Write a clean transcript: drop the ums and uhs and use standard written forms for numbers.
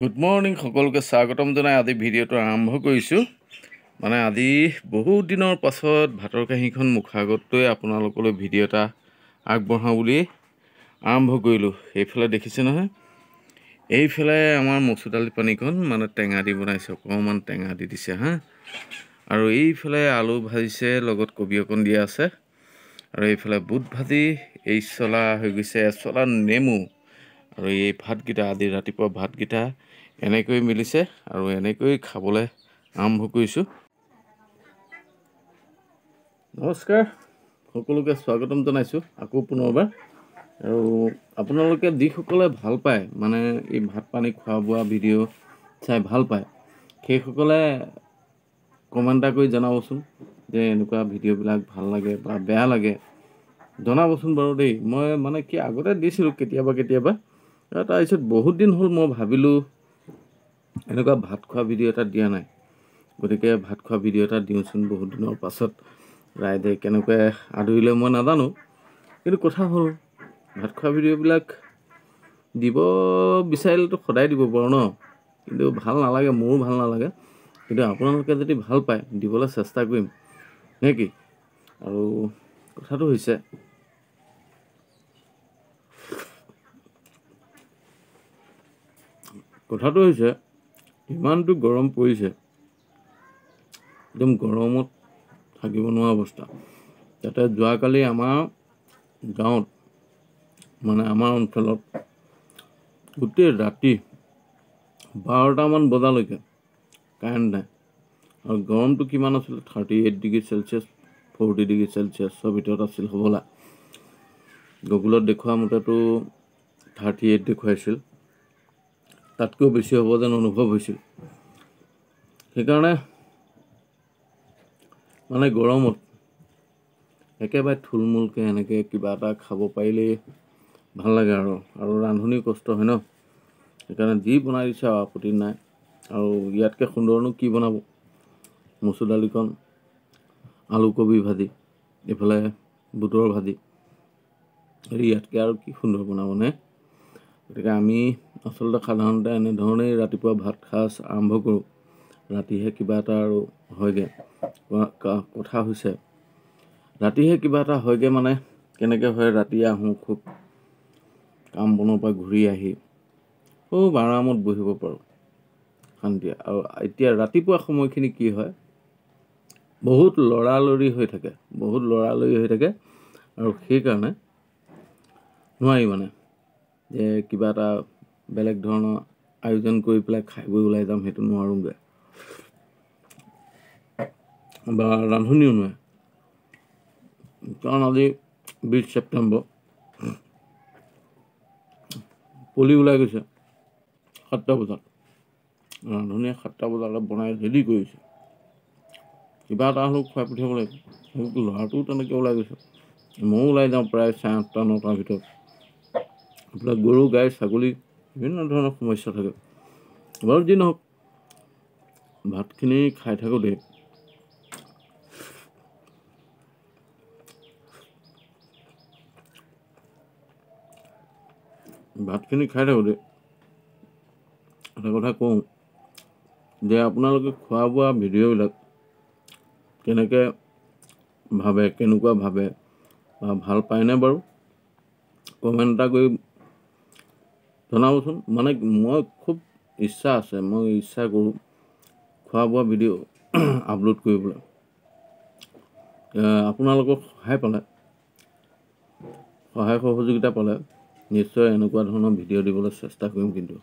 Good morning সকলোকে স্বাগতম জনাই আজি ভিডিঅ'টো আৰম্ভ কৰিছোঁ। মানে আজি বহুত দিনৰ পাছত ভাতৰ কাঁহীখন মুখৰ আগত লৈ আপোনালোকলৈ ভিডিঅ' এটা আগবঢ়াওঁ বুলি আৰম্ভ কৰিলোঁ। এইফালে দেখিছে নহয়, এইফালে আমাৰ মচুৰ দালি পানীখন মানে টেঙা দি বনাইছে, অকণমান টেঙা দি দিছে হা। আৰু এইফালে আলু ভাজিছে, লগত কবি অকণ দিয়া আছে। আৰু এইফালে বুট ভাজি, এই চলা হৈ গৈছে এচলা নেমু। আৰু এই ভাতকেইটা আজি ৰাতিপুৱা ভাতকেইটা এনেকৈ মিলিছে আৰু এনেকৈ খাবলৈ আৰম্ভ কৰিছোঁ। নমস্কাৰ, সকলোকে স্বাগতম জনাইছোঁ আকৌ পুনৰবাৰ। আৰু আপোনালোকে যিসকলে ভাল পায়, মানে এই ভাত পানী খোৱা বোৱা ভিডিঅ' চাই ভাল পায়, সেইসকলে কমেণ্ট এটা কৰি জনাবচোন যে এনেকুৱা ভিডিঅ'বিলাক ভাল লাগে বা বেয়া লাগে, জনাবচোন বাৰু দেই। মই মানে কি আগতে দিছিলোঁ কেতিয়াবা, তাৰপিছত বহুত দিন হ'ল মই ভাবিলোঁ এনেকুৱা ভাত খোৱা ভিডিঅ' এটা দিয়া নাই, গতিকে ভাত খোৱা ভিডিঅ' এটা দিওঁচোন। বহুত দিনৰ পাছত ৰাইজে কেনেকৈ আদৰিলে মই নাজানো, কিন্তু কথা হ'ল ভাত খোৱা ভিডিঅ'বিলাক দিব বিচাৰিলেতো সদায় দিব পাৰোঁ ন, কিন্তু ভাল নালাগে, মোৰো ভাল নালাগে। কিন্তু আপোনালোকে যদি ভাল পায় দিবলৈ চেষ্টা কৰিম নে কি। আৰু কথাটো হৈছে ইমানটো গৰম পৰিছে, একদম গৰমত থাকিব নোৱাৰা অৱস্থা। তাতে যোৱাকালি আমাৰ গাঁৱত, মানে আমাৰ অঞ্চলত গোটেই ৰাতি 12টামান বজালৈকে কাৰেণ্ট নাই। আৰু গৰমটো কিমান আছিলে, 38 ডিগ্ৰী চেলচিয়াছ, 40 ডিগ্ৰী চেলচিয়াছৰ ভিতৰত আছিল হ'বলা। গুগলত দেখুওৱা মতেতো 38 দেখুৱাইছিল, তাতকৈও বেছি হ'ব যেন অনুভৱ হৈছিল। সেইকাৰণে মানে গৰমত একেবাৰে থুলমূলকৈ এনেকৈ কিবা এটা খাব পাৰিলেই ভাল লাগে। আৰু ৰান্ধনি কষ্ট হয় ন, সেইকাৰণে যি বনাই দিছে আৰু আপত্তি নাই। আৰু ইয়াতকৈ সুন্দৰনো কি বনাব, মচুৰ দালিকণ, আলু কবি ভাজি, এইফালে বুটৰ ভাজি, ইয়াতকৈ আৰু কি সুন্দৰ বনাবনে। গতিকে আমি আচলতে সাধাৰণতে এনেধৰণেই ৰাতিপুৱা ভাত সাজ আৰম্ভ কৰোঁ। ৰাতিহে কিবা এটা আৰু হয়গৈ। কথা হৈছে ৰাতিহে কিবা এটা হয়গৈ, মানে কেনেকৈ হয়, ৰাতি আহোঁ খুব কাম বনৰ পৰা ঘূৰি আহি খুব আৰামত বহিব পাৰোঁ শান্তিয়ে। আৰু এতিয়া ৰাতিপুৱা সময়খিনি কি হয়, বহুত লৰালৰি হৈ থাকে, আৰু সেইকাৰণে নোৱাৰি মানে যে কিবা এটা বেলেগ ধৰণৰ আয়োজন কৰি পেলাই খাই বৈ ওলাই যাম, সেইটো নোৱাৰোঁগৈ বা ৰান্ধনিও নোৱাৰে। কাৰণ আজি 20 ছেপ্টেম্বৰ, পলি ওলাই গৈছে 7টা বজাত, ৰান্ধনিয়ে 7টা বজালৈ বনাই ৰেডি কৰিছে, কিবা এটা হ'লেও খুৱাই পঠিয়াব লাগিব। ল'ৰাটোও তেনেকৈ ওলাই গৈছে, ময়ো ওলাই যাওঁ প্ৰায় 8:30 9টাৰ ভিতৰত। এইবিলাক গৰু গাই ছাগলী বিভিন্ন ধৰণৰ সমস্যা থাকে। বাৰু যি নহওক, ভাতখিনি খাই থাকোঁতে এটা কথা কওঁ যে আপোনালোকে খোৱা বোৱা ভিডিঅ'বিলাক কেনেকুৱা ভাবে বা ভাল পায়নে বাৰু, কমেণ্ট এটা কৰি জনাবচোন। মানে মই খুব ইচ্ছা কৰোঁ খোৱা বোৱা ভিডিঅ' আপলোড কৰিবলৈ। আপোনালোকৰ সহায় সহযোগিতা পালে নিশ্চয় এনেকুৱা ধৰণৰ ভিডিঅ' দিবলৈ চেষ্টা কৰিম। কিন্তু